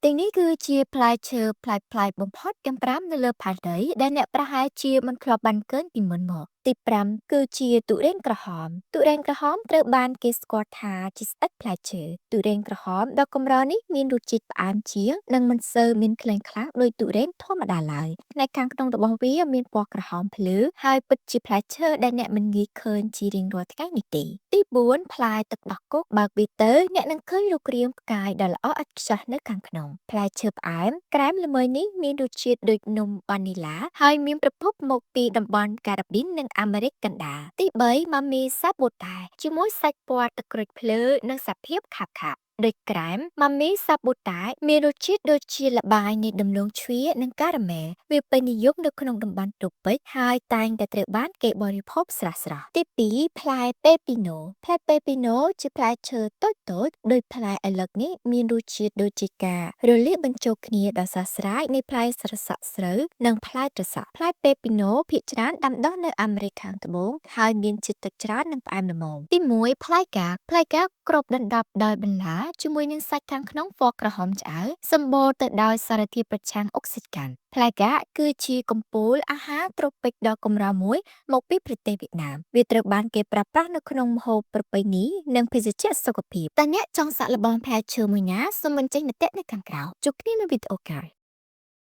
ទាំងនេះគឺជាផ្លែឈើប្លែកៗបំផុតទាំង5នៅលើផែនដីដែលអ្នកប្រហែលជាមិនធ្លាប់បានឃើញពីមុនមកទី5គឺជាទុរេនក្រហមទុរេនក្រហមត្រូវបានគេស្គាល់ថាជាស្ដេចផ្លែឈើទុរេនក្រហមដ៏កម្រនេះមានរសជាតិផ្អែមជាងនិងមិនសូវមានក្លិនខ្លាំងដូចទុរេនធម្មតាឡើយផ្នែកខាងក្នុងរបស់វាមានពណ៌ក្រហមភ្លឺហើយពិតជាផ្លែឈើដែលអ្នកមិនងាយឃើញជារៀងរាល់ថ្ងៃនេះទេទី4ផ្លែទឹកដោះគោកបើកវាទៅអ្នកនឹងឃើញរូបរាងផ្កាយដ៏ល្អឥតខ្ចោះនៅខាងក្នុងផ្លែឈើផ្អែមក្រែមល្មើយនេះមានរសជាតិដូចនំវ៉ានីឡាហើយមានប្រភពមកពីតំបន់ការ៉ាប៊ីននិងអាមេរិកកណ្ដាលទី3ម៉ាមីសាប៊ូតែជាមួយសាច់ពណ៌ទឹកក្រូចភ្លឺនិងសភាពខាប់ដូចក្រែមម៉ាមីសាប៊ូតែមានរសជាតិដូចជាល្បាយនៃដំឡូងជ្វានិងការ៉ាមែលវាពេញនិយមនៅក្នុងតំបន់ត្រូពិចហើយតែងតែត្រូវបានគេបរិភោគស្រស់ៗទី2ផ្លែពេពីណូផ្លែពេពីណូជាផ្លែឈើតូចៗដោយផ្លែឪឡឹកនេះមានរសជាតិដូចជាការរលាយបញ្ចូលគ្នាដ៏ស្រស់ស្រាយនៃផ្លែស្រសក់ស្រូវនិងផ្លែត្រសក់ផ្លែពេពីណូភាគច្រើនដាំដុះនៅអាមេរិកខាងត្បូងហើយមានជាតិទឹកច្រើននិងផ្អែមល្មមទី1ផ្លែកាកគ្របដណ្ដប់ដោយបន្លាជាមួយនឹងសាច់ខាងក្នុងពណ៌ក្រហមឆ្អៅសម្បូរទៅដោយសារធាតុប្រឆាំងអុកស៊ីតកម្មផ្លែកាកគឺជាកំពូលអាហារត្រូពិចដ៏កម្រមួយមកពីប្រទេសវៀតណាមវាត្រូវបានគេប្រើប្រាស់នៅក្នុងម្ហូបប្រពៃណីនិងភេសជ្ជៈសុខភាពតើអ្នកចង់សាកល្បងផ្លែឈើមួយណាសូមបញ្ចេញមតិនៅខាងក្រោមជួបគ្នានៅវីដេអូក្រោយ